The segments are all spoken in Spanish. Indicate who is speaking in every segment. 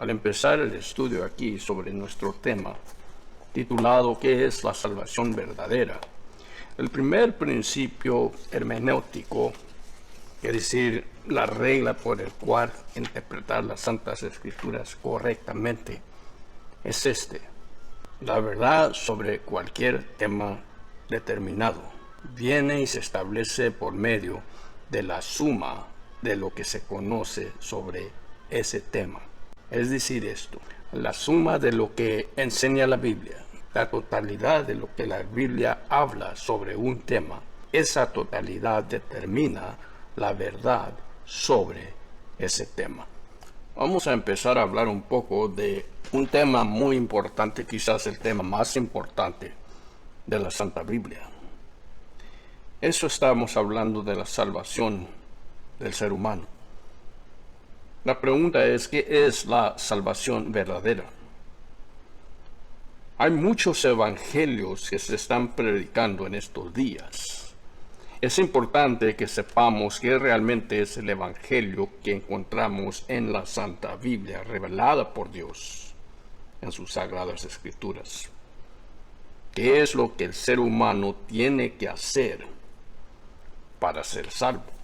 Speaker 1: al empezar el estudio aquí sobre nuestro tema, titulado ¿Qué es la salvación verdadera? El primer principio hermenéutico, es decir, la regla por el cual interpretar las Santas Escrituras correctamente, es este: la verdad sobre cualquier tema determinado viene y se establece por medio de la suma de lo que se conoce sobre ese tema. Es decir, esto, la suma de lo que enseña la Biblia, la totalidad de lo que la Biblia habla sobre un tema, esa totalidad determina la verdad sobre ese tema. Vamos a empezar a hablar un poco de un tema muy importante, quizás el tema más importante de la Santa Biblia. Eso estamos hablando de la salvación del ser humano. La pregunta es, ¿qué es la salvación verdadera? Hay muchos evangelios que se están predicando en estos días. Es importante que sepamos qué realmente es el evangelio que encontramos en la Santa Biblia, revelada por Dios en sus sagradas escrituras. ¿Qué es lo que el ser humano tiene que hacer para ser salvo?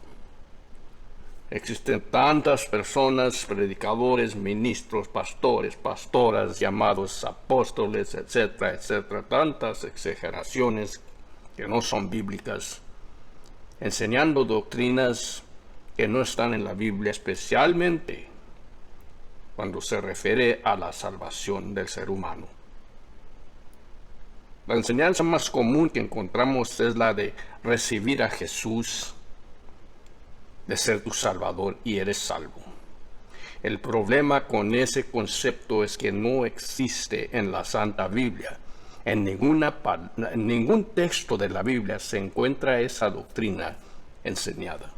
Speaker 1: Existen tantas personas, predicadores, ministros, pastores, pastoras, llamados apóstoles, etcétera, etcétera, tantas exageraciones que no son bíblicas, enseñando doctrinas que no están en la Biblia, especialmente cuando se refiere a la salvación del ser humano. La enseñanza más común que encontramos es la de recibir a Jesús, de ser tu Salvador y eres salvo. El problema con ese concepto es que no existe en la Santa Biblia. En ningún texto de la Biblia se encuentra esa doctrina enseñada.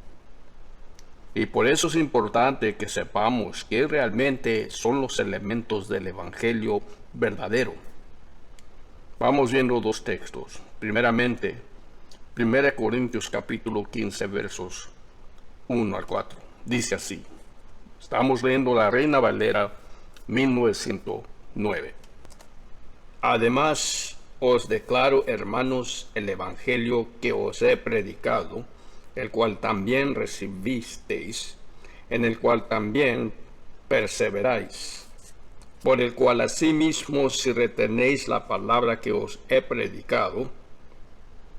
Speaker 1: Y por eso es importante que sepamos qué realmente son los elementos del Evangelio verdadero. Vamos viendo dos textos. Primeramente, 1 Corintios capítulo 15, versos 1 al 4. Dice así. Estamos leyendo la Reina Valera 1909. Además, os declaro, hermanos, el evangelio que os he predicado, el cual también recibisteis, en el cual también perseveráis, por el cual asimismo, si retenéis la palabra que os he predicado,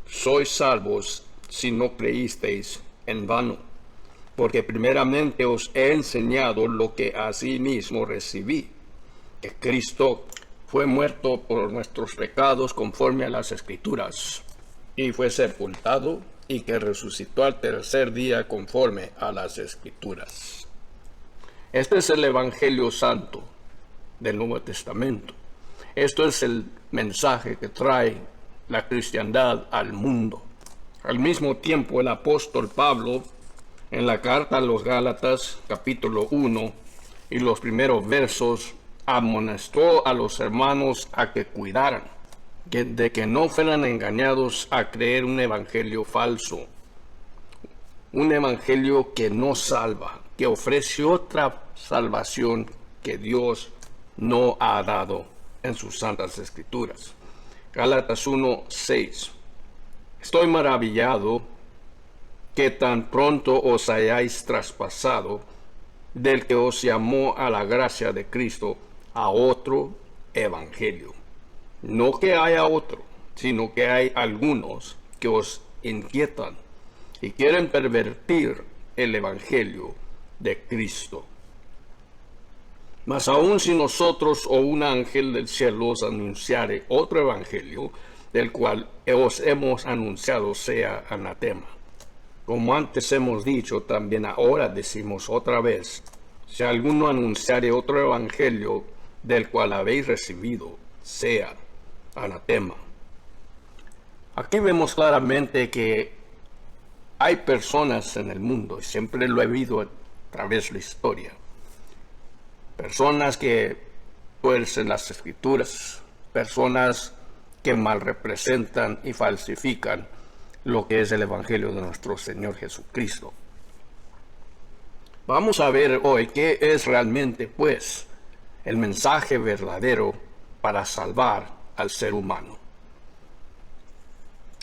Speaker 1: sois salvos si no creísteis en vano. Porque primeramente os he enseñado lo que asimismo recibí, que Cristo fue muerto por nuestros pecados conforme a las Escrituras, y fue sepultado, y que resucitó al tercer día conforme a las Escrituras. Este es el Evangelio Santo del Nuevo Testamento. Esto es el mensaje que trae la cristiandad al mundo. Al mismo tiempo, el apóstol Pablo, en la carta a los Gálatas, capítulo 1, y los primeros versos, amonestó a los hermanos a que cuidaran, de que no fueran engañados a creer un evangelio falso, un evangelio que no salva, que ofrece otra salvación que Dios no ha dado en sus santas escrituras. Gálatas 1, 6. Estoy maravillado que tan pronto os hayáis traspasado del que os llamó a la gracia de Cristo a otro evangelio. No que haya otro, sino que hay algunos que os inquietan y quieren pervertir el evangelio de Cristo. Mas aun si nosotros o un ángel del cielo os anunciare otro evangelio, del cual os hemos anunciado, sea anatema. Como antes hemos dicho, también ahora decimos otra vez, si alguno anunciare otro evangelio del cual habéis recibido, sea anatema. Aquí vemos claramente que hay personas en el mundo, y siempre lo he visto a través de la historia, personas que tuercen las escrituras, personas que mal representan y falsifican lo que es el evangelio de nuestro Señor Jesucristo. Vamos a ver hoy qué es realmente, pues, el mensaje verdadero para salvar al ser humano.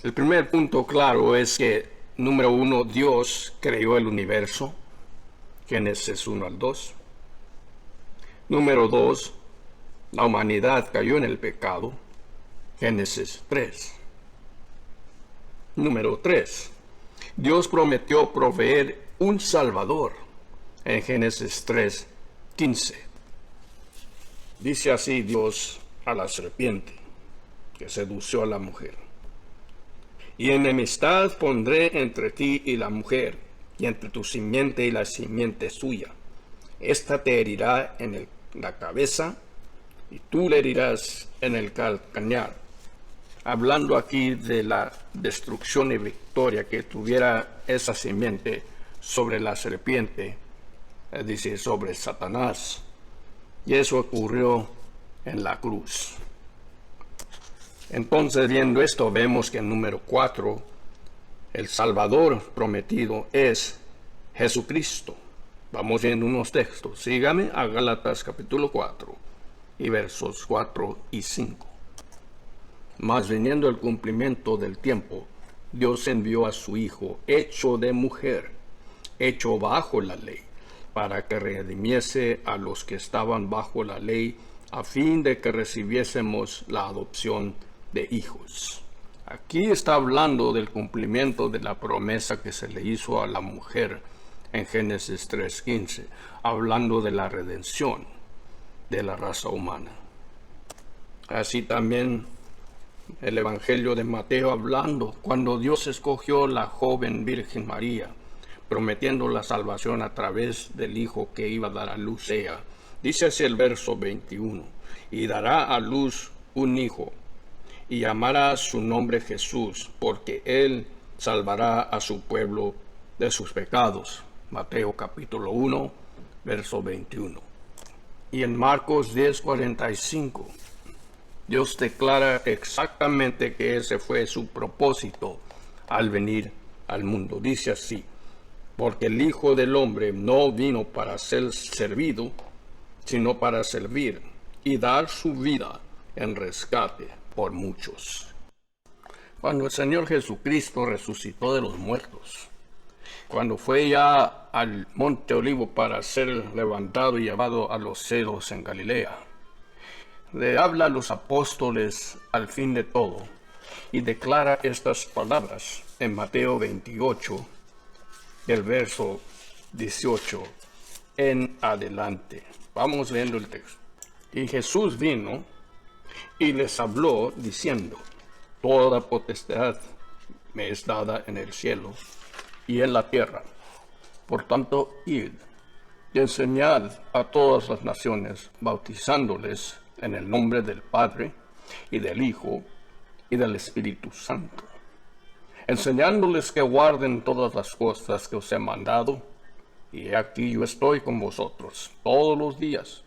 Speaker 1: El primer punto claro es que, número 1, Dios creó el universo, Génesis 1 al 2. Número 2, la humanidad cayó en el pecado, Génesis 3. Número 3, Dios prometió proveer un Salvador, en Génesis 3, 15. Dice así Dios a la serpiente que sedució a la mujer: y enemistad pondré entre ti y la mujer, y entre tu simiente y la simiente suya. Esta te herirá en la cabeza, y tú le herirás en el calcañar. Hablando aquí de la destrucción y victoria que tuviera esa simiente sobre la serpiente, es decir, sobre Satanás. Y eso ocurrió en la cruz. Entonces, viendo esto, vemos que en número 4, el Salvador prometido es Jesucristo. Vamos viendo unos textos. Sígame a Gálatas capítulo 4 y versos 4 y 5. Mas viniendo el cumplimiento del tiempo, Dios envió a su Hijo, hecho de mujer, hecho bajo la ley, para que redimiese a los que estaban bajo la ley, a fin de que recibiésemos la adopción de hijos. Aquí está hablando del cumplimiento de la promesa que se le hizo a la mujer en Génesis 3:15, hablando de la redención de la raza humana. Así también el Evangelio de Mateo hablando cuando Dios escogió la joven Virgen María, prometiendo la salvación a través del Hijo que iba a dar a luz ella. Dice así el verso 21, y dará a luz un hijo, y llamará su nombre Jesús, porque él salvará a su pueblo de sus pecados. Mateo capítulo 1, verso 21. Y en Marcos 10:45, Dios declara exactamente que ese fue su propósito al venir al mundo. Dice así: porque el Hijo del Hombre no vino para ser servido, sino para servir y dar su vida en rescate por muchos. Cuando el Señor Jesucristo resucitó de los muertos, cuando fue ya al Monte Olivo para ser levantado y llevado a los cielos en Galilea, le habla a los apóstoles al fin de todo y declara estas palabras en Mateo 28, el verso 18 en adelante. Vamos leyendo el texto. Y Jesús vino y les habló diciendo: toda potestad me es dada en el cielo y en la tierra. Por tanto, id y enseñad a todas las naciones, bautizándoles en el nombre del Padre y del Hijo y del Espíritu Santo, enseñándoles que guarden todas las cosas que os he mandado, y he aquí yo estoy con vosotros todos los días,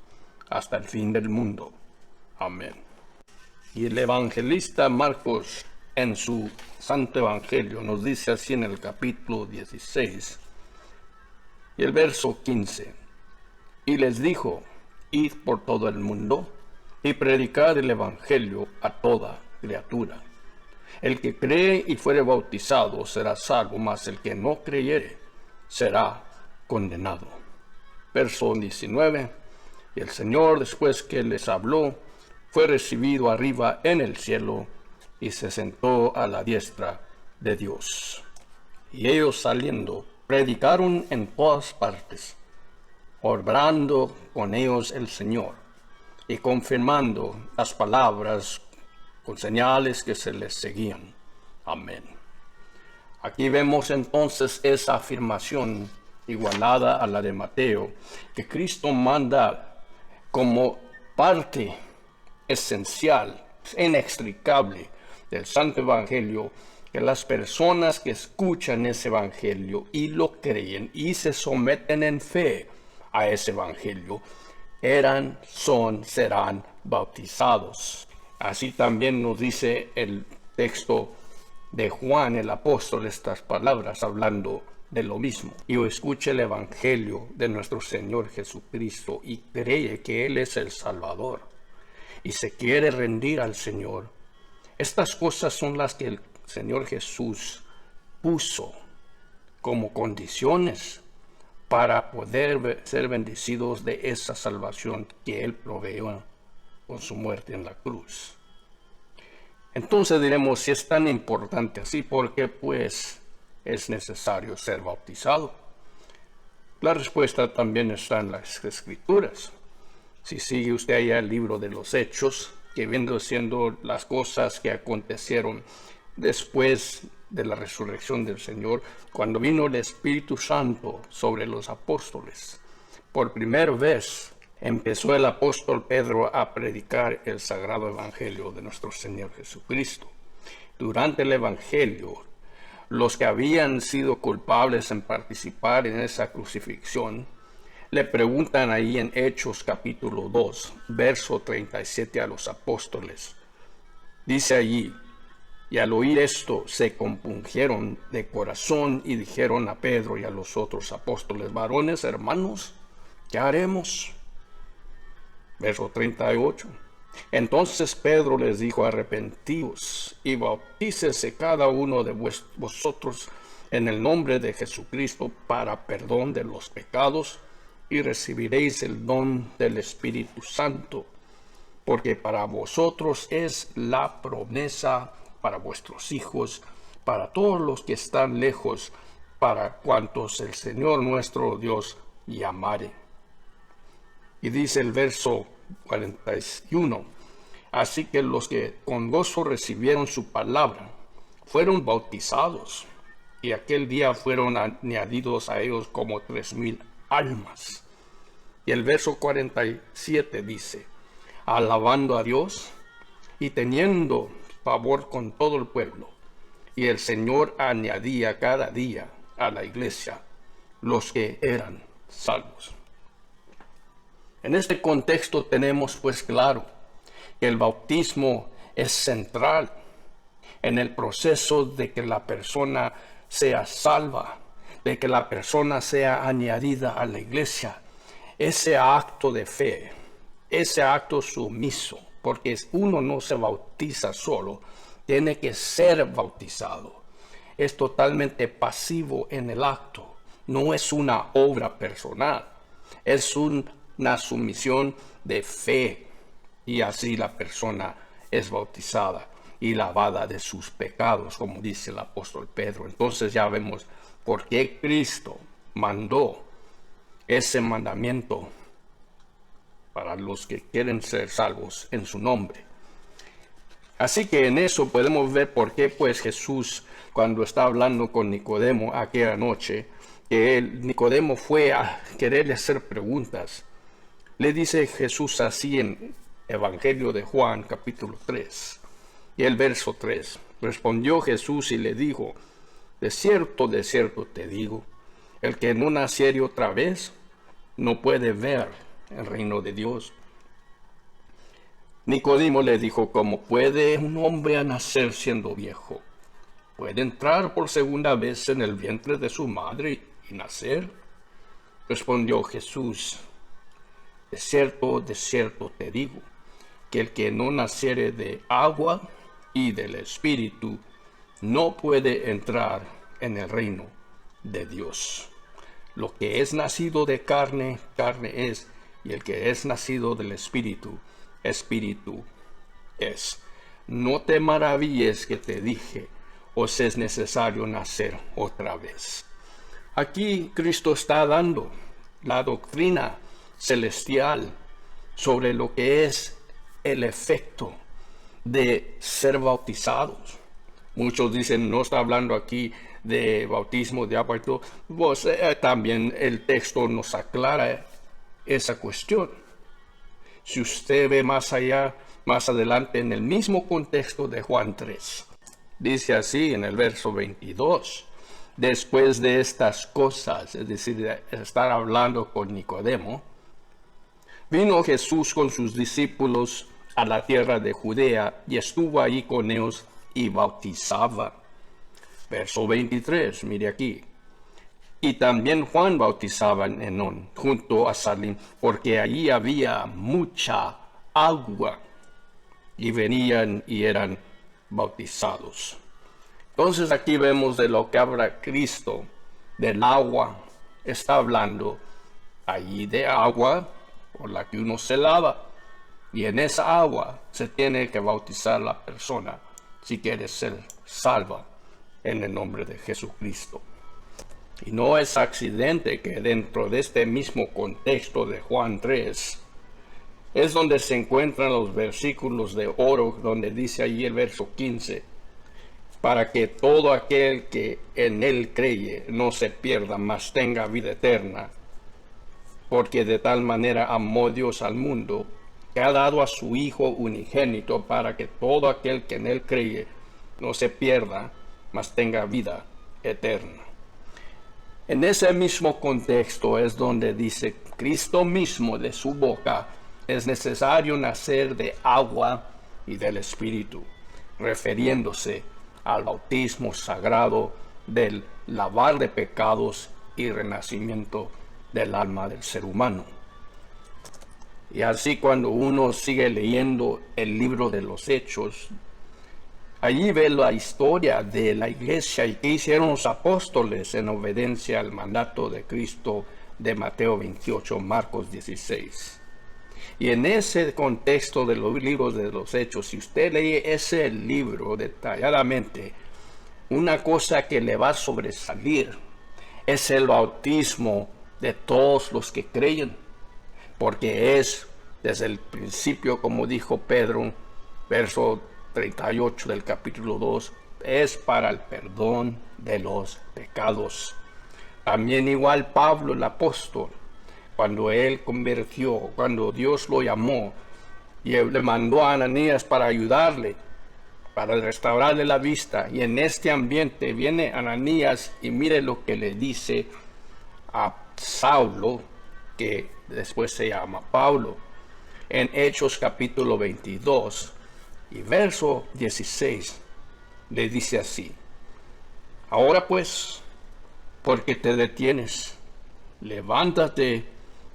Speaker 1: hasta el fin del mundo. Amén. Y el evangelista Marcos, en su Santo Evangelio, nos dice así en el capítulo 16, y el verso 15, y les dijo: id por todo el mundo, y predicad el Evangelio a toda criatura. El que cree y fuere bautizado será salvo, mas el que no creyere será condenado. Verso 19, y el Señor, después que les habló, fue recibido arriba en el cielo, y se sentó a la diestra de Dios. Y ellos saliendo, predicaron en todas partes, obrando con ellos el Señor, y confirmando las palabras con señales que se les seguían. Amén. Aquí vemos entonces esa afirmación igualada a la de Mateo, que Cristo manda como parte esencial, inextricable del Santo Evangelio, que las personas que escuchan ese Evangelio y lo creen y se someten en fe a ese Evangelio, serán bautizados. Así también nos dice el texto de Juan el apóstol estas palabras, hablando de lo mismo y escuche el Evangelio de nuestro Señor Jesucristo y cree que Él es el Salvador y se quiere rendir al Señor, estas cosas son las que el Señor Jesús puso como condiciones para poder ser bendecidos de esa salvación que Él proveyó con su muerte en la cruz. Entonces diremos, si es tan importante así, ¿por qué pues es necesario ser bautizado? La respuesta también está en las Escrituras. Si sigue usted allá el libro de los Hechos, que viendo siendo las cosas que acontecieron después de la resurrección del Señor, cuando vino el Espíritu Santo sobre los apóstoles, por primera vez empezó el apóstol Pedro a predicar el sagrado evangelio de nuestro Señor Jesucristo. Durante el evangelio, los que habían sido culpables en participar en esa crucifixión, le preguntan ahí en Hechos capítulo 2, verso 37 a los apóstoles. Dice allí, y al oír esto se compungieron de corazón y dijeron a Pedro y a los otros apóstoles, varones, hermanos, ¿qué haremos? Verso 38. Entonces Pedro les dijo, arrepentíos y bautícese cada uno de vosotros en el nombre de Jesucristo para perdón de los pecados y recibiréis el don del Espíritu Santo, porque para vosotros es la promesa, para vuestros hijos, para todos los que están lejos, para cuantos el Señor nuestro Dios llamare. Y dice el verso 41, así que los que con gozo recibieron su palabra fueron bautizados, y aquel día fueron añadidos a ellos como 3,000 almas. Y el verso 47 dice, alabando a Dios y teniendo favor con todo el pueblo, y el Señor añadía cada día a la iglesia los que eran salvos. En este contexto tenemos pues claro que el bautismo es central en el proceso de que la persona sea salva, de que la persona sea añadida a la iglesia. Ese acto de fe, ese acto sumiso, porque uno no se bautiza solo, tiene que ser bautizado. Es totalmente pasivo en el acto, no es una obra personal, es una sumisión de fe, y así la persona es bautizada y lavada de sus pecados, como dice el apóstol Pedro. Entonces ya vemos por qué Cristo mandó ese mandamiento para los que quieren ser salvos en su nombre. Así que en eso podemos ver por qué pues Jesús, cuando está hablando con Nicodemo aquella noche, que Nicodemo fue a quererle hacer preguntas, le dice Jesús así en Evangelio de Juan capítulo 3 y el verso 3. Respondió Jesús y le dijo, de cierto te digo, el que no naciere otra vez no puede ver el reino de Dios. Nicodemo le dijo, ¿cómo puede un hombre nacer siendo viejo? ¿Puede entrar por segunda vez en el vientre de su madre y nacer? Respondió Jesús, de cierto te digo, que el que no naciere de agua y del Espíritu no puede entrar en el reino de Dios. Lo que es nacido de carne, carne es, y el que es nacido del Espíritu, Espíritu es. No te maravilles que te dije, os es necesario nacer otra vez. Aquí Cristo está dando la doctrina celestial sobre lo que es el efecto de ser bautizados. Muchos dicen, no está hablando aquí de bautismo de agua y todo. Pues, también el texto nos aclara esa cuestión. Si usted ve más allá, más adelante en el mismo contexto de Juan 3, dice así en el verso 22, después de estas cosas, es decir, de estar hablando con Nicodemo, vino Jesús con sus discípulos a la tierra de Judea y estuvo allí con ellos y bautizaba. Verso 23, mire aquí. Y también Juan bautizaba en Enón, junto a Salim, porque allí había mucha agua, y venían y eran bautizados. Entonces aquí vemos de lo que habla Cristo, del agua. Está hablando allí de agua por la que uno se lava, y en esa agua se tiene que bautizar la persona si quiere ser salva en el nombre de Jesucristo. Y no es accidente que dentro de este mismo contexto de Juan 3 es donde se encuentran los versículos de oro, donde dice allí el verso 15, para que todo aquel que en él creye no se pierda, mas tenga vida eterna. Porque de tal manera amó Dios al mundo, que ha dado a su Hijo unigénito, para que todo aquel que en él creye no se pierda, mas tenga vida eterna. En ese mismo contexto es donde dice Cristo mismo de su boca, es necesario nacer de agua y del Espíritu, refiriéndose al bautismo sagrado del lavar de pecados y renacimiento del alma del ser humano. Y así cuando uno sigue leyendo el libro de los Hechos, allí ve la historia de la iglesia y qué hicieron los apóstoles en obediencia al mandato de Cristo de Mateo 28, Marcos 16. Y en ese contexto de los libros de los Hechos, si usted lee ese libro detalladamente, una cosa que le va a sobresalir es el bautismo de todos los que creen, porque es desde el principio, como dijo Pedro, verso 38 del capítulo 2, es para el perdón de los pecados. También igual Pablo el apóstol, cuando él convirtió, cuando Dios lo llamó y le mandó a Ananías para ayudarle, para restaurarle la vista, y en este ambiente viene Ananías y mire lo que le dice a Saulo, que después se llama Pablo, en Hechos capítulo 22 y verso 16, le dice así: ahora pues, porque te detienes, levántate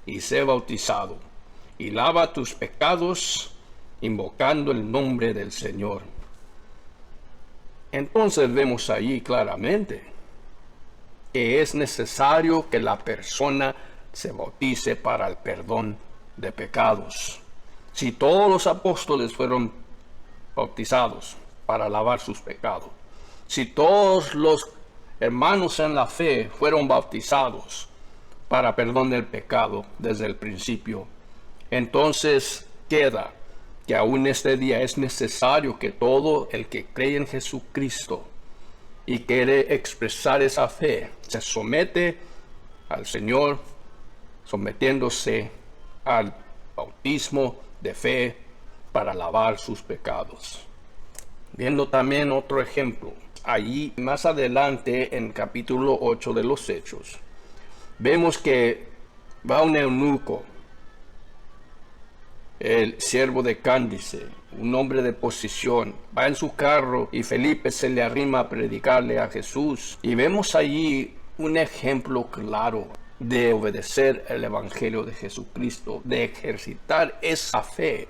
Speaker 1: y sé bautizado, y lava tus pecados, invocando el nombre del Señor. Entonces vemos allí claramente que es necesario que la persona se bautice para el perdón de pecados. Si todos los apóstoles fueron bautizados para lavar sus pecados, si todos los hermanos en la fe fueron bautizados para perdón del pecado desde el principio, entonces queda que aún este día es necesario que todo el que cree en Jesucristo y quiere expresar esa fe se somete al Señor, sometiéndose al bautismo de fe para lavar sus pecados. Viendo también otro ejemplo, allí más adelante en capítulo 8 de los Hechos, vemos que va un eunuco, el siervo de Cándice, un hombre de posición, va en su carro y Felipe se le arrima a predicarle a Jesús. Y vemos allí un ejemplo claro de obedecer el Evangelio de Jesucristo, de ejercitar esa fe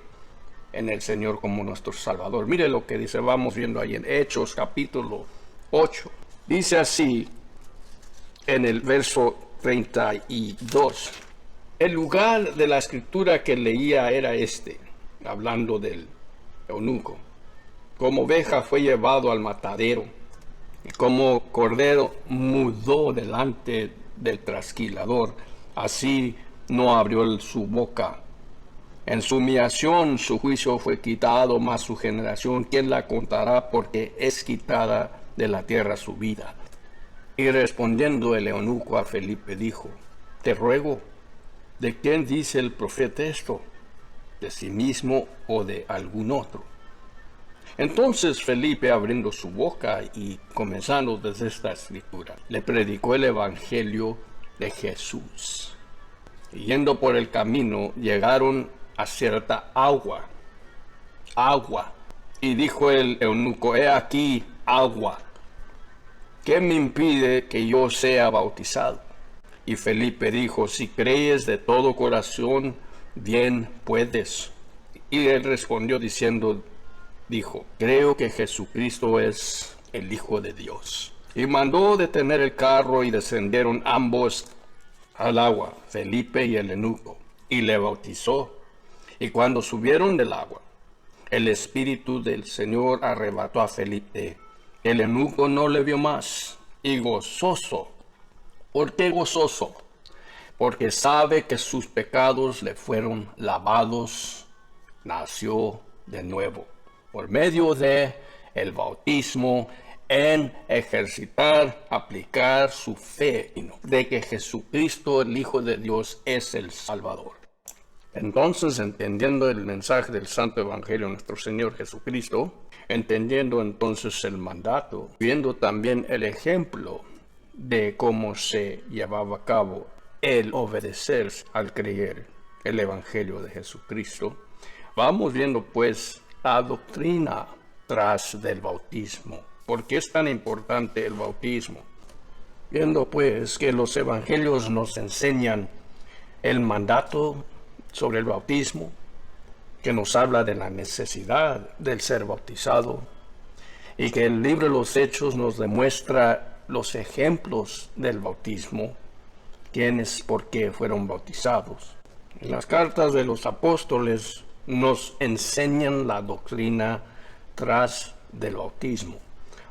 Speaker 1: en el Señor como nuestro Salvador. Mire lo que dice, vamos viendo ahí en Hechos capítulo 8. Dice así en el verso 32. El lugar de la escritura que leía era este, hablando del eunuco. Como oveja fue llevado al matadero, y como cordero mudó delante del trasquilador, así no abrió su boca. En su humillación su juicio fue quitado, mas su generación, ¿quién la contará? Porque es quitada de la tierra su vida. Y respondiendo el eunuco a Felipe dijo: te ruego, ¿de quién dice el profeta esto? ¿De sí mismo o de algún otro? Entonces Felipe, abriendo su boca y comenzando desde esta escritura, le predicó el evangelio de Jesús. Y yendo por el camino, llegaron a cierta agua. Y dijo el eunuco: he aquí agua. ¿Qué me impide que yo sea bautizado? Y Felipe dijo, si crees de todo corazón, bien puedes. Y él respondió dijo, creo que Jesucristo es el Hijo de Dios. Y mandó detener el carro y descendieron ambos al agua, Felipe y el eunuco, y le bautizó. Y cuando subieron del agua, el Espíritu del Señor arrebató a Felipe. El eunuco no le vio más, y gozoso. ¿Por qué gozoso? Porque sabe que sus pecados le fueron lavados, nació de nuevo, por medio de el bautismo, en ejercitar, aplicar su fe de que Jesucristo, el Hijo de Dios, es el Salvador. Entonces, entendiendo el mensaje del Santo Evangelio de nuestro Señor Jesucristo, entendiendo entonces el mandato, viendo también el ejemplo de cómo se llevaba a cabo el obedecer al creer el Evangelio de Jesucristo, vamos viendo pues la doctrina tras del bautismo. ¿Por qué es tan importante el bautismo? Viendo pues que los evangelios nos enseñan el mandato sobre el bautismo, que nos habla de la necesidad del ser bautizado, y que el libro de los Hechos nos demuestra los ejemplos del bautismo, quiénes, por qué fueron bautizados. En las cartas de los apóstoles nos enseñan la doctrina tras del bautismo.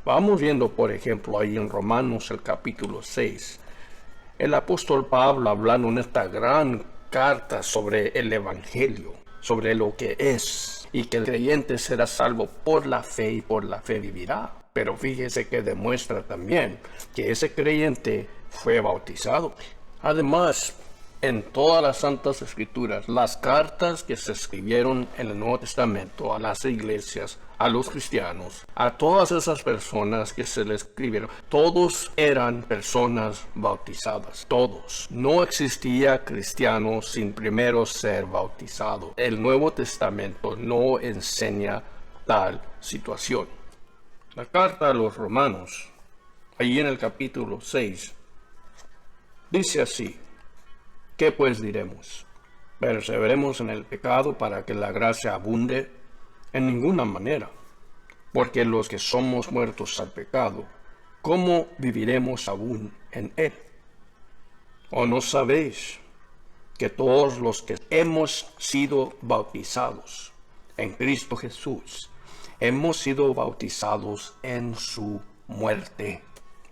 Speaker 1: Vamos viendo, por ejemplo, ahí en Romanos el capítulo 6, el apóstol Pablo hablando en esta gran carta sobre el Evangelio, sobre lo que es, y que el creyente será salvo por la fe y por la fe vivirá. Pero fíjese que demuestra también que ese creyente fue bautizado. Además, en todas las Santas Escrituras, las cartas que se escribieron en el Nuevo Testamento a las iglesias, a los cristianos, a todas esas personas que se les escribieron, todos eran personas bautizadas, todos. No existía cristiano sin primero ser bautizado. El Nuevo Testamento no enseña tal situación. La carta a los Romanos, allí en el capítulo 6, dice así: ¿qué pues diremos? ¿Perseveremos en el pecado para que la gracia abunde? En ninguna manera, porque los que somos muertos al pecado, ¿cómo viviremos aún en él? ¿O no sabéis que todos los que hemos sido bautizados en Cristo Jesús, hemos sido bautizados en su muerte?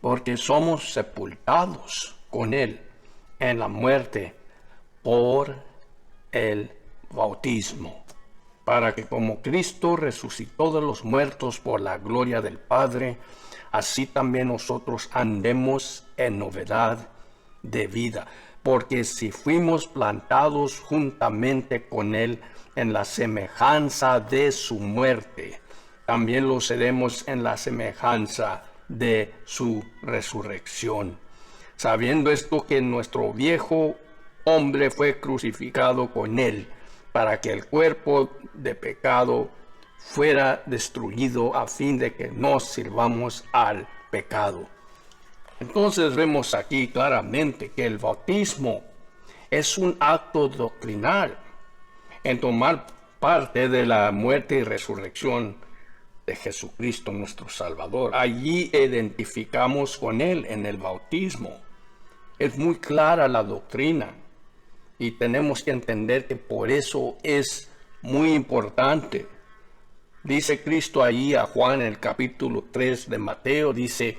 Speaker 1: Porque somos sepultados con él en la muerte por el bautismo, para que como Cristo resucitó de los muertos por la gloria del Padre, así también nosotros andemos en novedad de vida. Porque si fuimos plantados juntamente con él en la semejanza de su muerte, también lo seremos en la semejanza de su resurrección. Sabiendo esto, que nuestro viejo hombre fue crucificado con él, para que el cuerpo de pecado fuera destruido, a fin de que no sirvamos al pecado. Entonces vemos aquí claramente que el bautismo es un acto doctrinal en tomar parte de la muerte y resurrección de Jesucristo nuestro Salvador. Allí identificamos con él en el bautismo. Es muy clara la doctrina y tenemos que entender que por eso es muy importante. Dice Cristo allí a Juan en el capítulo 3 de Mateo, dice: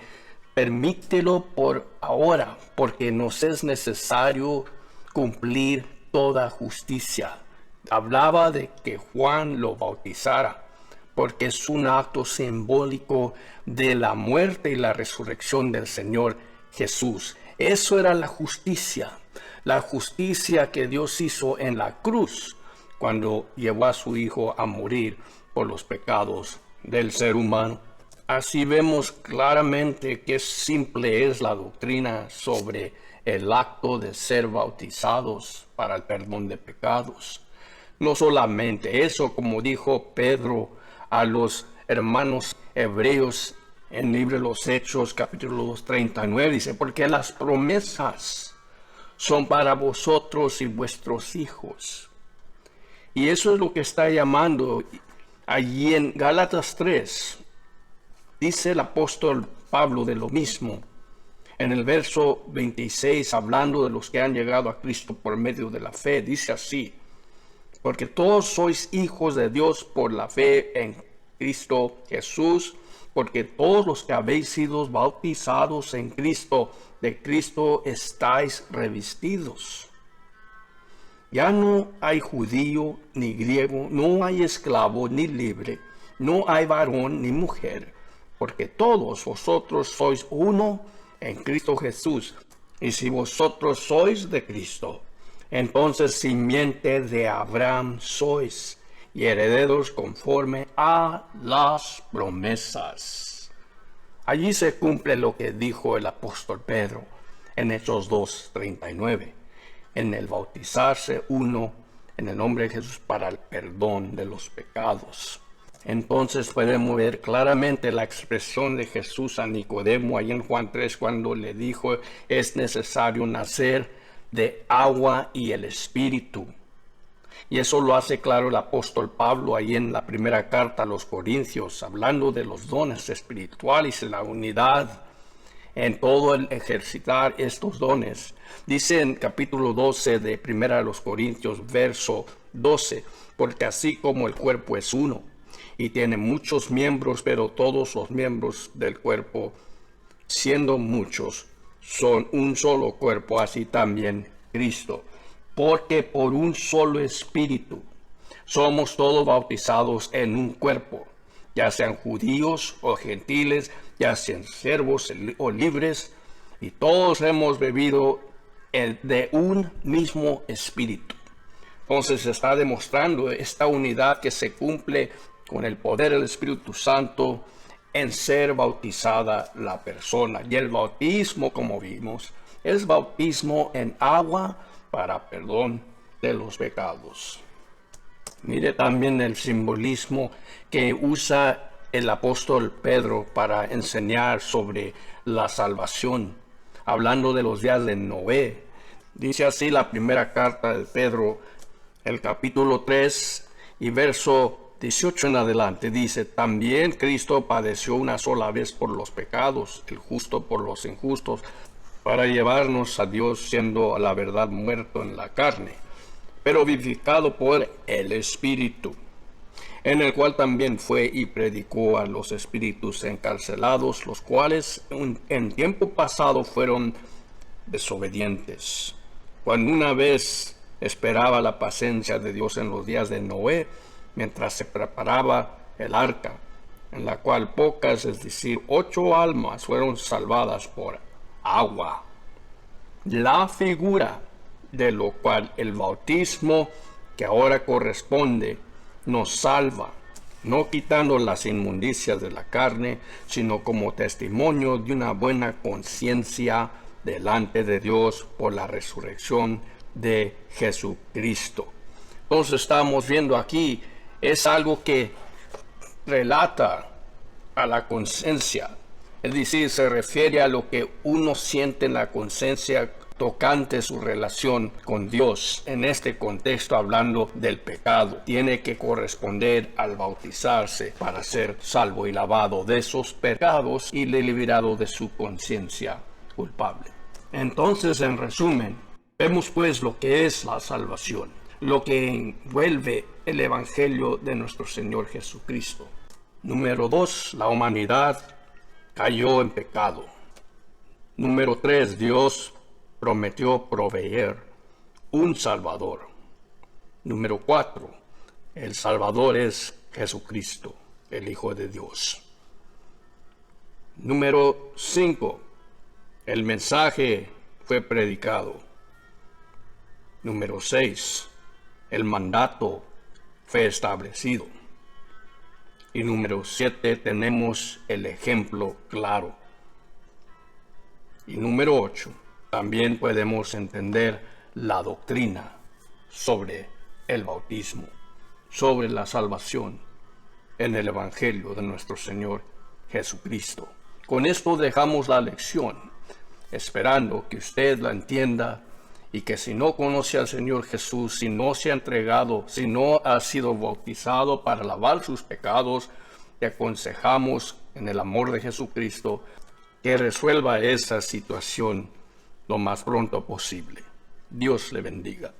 Speaker 1: permítelo por ahora, porque nos es necesario cumplir toda justicia. Hablaba de que Juan lo bautizara, porque es un acto simbólico de la muerte y la resurrección del Señor Jesús. Eso era la justicia que Dios hizo en la cruz, cuando llevó a su Hijo a morir por los pecados del ser humano. Así vemos claramente qué simple es la doctrina sobre el acto de ser bautizados para el perdón de pecados. No solamente eso, como dijo Pedro a los hermanos hebreos en el libro de los Hechos, capítulo 39, dice: porque las promesas son para vosotros y vuestros hijos. Y eso es lo que está llamando allí en Gálatas 3. Dice el apóstol Pablo de lo mismo. En el verso 26, hablando de los que han llegado a Cristo por medio de la fe, dice así: porque todos sois hijos de Dios por la fe en Cristo Jesús, porque todos los que habéis sido bautizados en Cristo, de Cristo estáis revestidos. Ya no hay judío ni griego, no hay esclavo ni libre, no hay varón ni mujer, porque todos vosotros sois uno en Cristo Jesús. Y si vosotros sois de Cristo, entonces simiente de Abraham sois, y herederos conforme a las promesas. Allí se cumple lo que dijo el apóstol Pedro en Hechos 2:39, en el bautizarse uno en el nombre de Jesús para el perdón de los pecados. Entonces podemos ver claramente la expresión de Jesús a Nicodemo ahí en Juan 3 cuando le dijo: es necesario nacer de agua y el Espíritu. Y eso lo hace claro el apóstol Pablo ahí en la primera carta a los Corintios, hablando de los dones espirituales y la unidad en todo el ejercitar estos dones. Dice en capítulo 12 de primera de los Corintios, verso 12, porque así como el cuerpo es uno y tiene muchos miembros, pero todos los miembros del cuerpo, siendo muchos, son un solo cuerpo, así también Cristo. Porque por un solo espíritu somos todos bautizados en un cuerpo, ya sean judíos o gentiles, ya sean siervos o libres, y todos hemos bebido de un mismo espíritu. Entonces se está demostrando esta unidad que se cumple con el poder del Espíritu Santo en ser bautizada la persona. Y el bautismo, como vimos, es bautismo en agua para perdón de los pecados. Mire también el simbolismo que usa el apóstol Pedro para enseñar sobre la salvación, hablando de los días de Noé. Dice así la primera carta de Pedro, el capítulo 3 y verso 18 en adelante, dice: también Cristo padeció una sola vez por los pecados, el justo por los injustos, para llevarnos a Dios, siendo a la verdad muerto en la carne, pero vivificado por el Espíritu, en el cual también fue y predicó a los espíritus encarcelados, los cuales en tiempo pasado fueron desobedientes, cuando una vez esperaba la paciencia de Dios en los días de Noé, mientras se preparaba el arca, en la cual pocas, es decir, 8 almas fueron salvadas por agua. La figura de lo cual el bautismo que ahora corresponde nos salva, no quitando las inmundicias de la carne, sino como testimonio de una buena conciencia delante de Dios por la resurrección de Jesucristo. Entonces estamos viendo aquí, es algo que relata a la conciencia, es decir, se refiere a lo que uno siente en la conciencia tocante su relación con Dios. En este contexto, hablando del pecado, tiene que corresponder al bautizarse para ser salvo y lavado de esos pecados y liberado de su conciencia culpable. Entonces, en resumen, vemos pues lo que es la salvación, lo que envuelve el Evangelio de nuestro Señor Jesucristo. Número 2, la humanidad cayó en pecado. Número 3, Dios prometió proveer un Salvador. Número 4, el Salvador es Jesucristo, el Hijo de Dios. Número 5, el mensaje fue predicado. Número 6, el mandato fue establecido. Y número 7, tenemos el ejemplo claro. Y número 8, también podemos entender la doctrina sobre el bautismo, sobre la salvación en el Evangelio de nuestro Señor Jesucristo. Con esto dejamos la lección, esperando que usted la entienda y que si no conoce al Señor Jesús, si no se ha entregado, si no ha sido bautizado para lavar sus pecados, le aconsejamos en el amor de Jesucristo que resuelva esa situación lo más pronto posible. Dios le bendiga.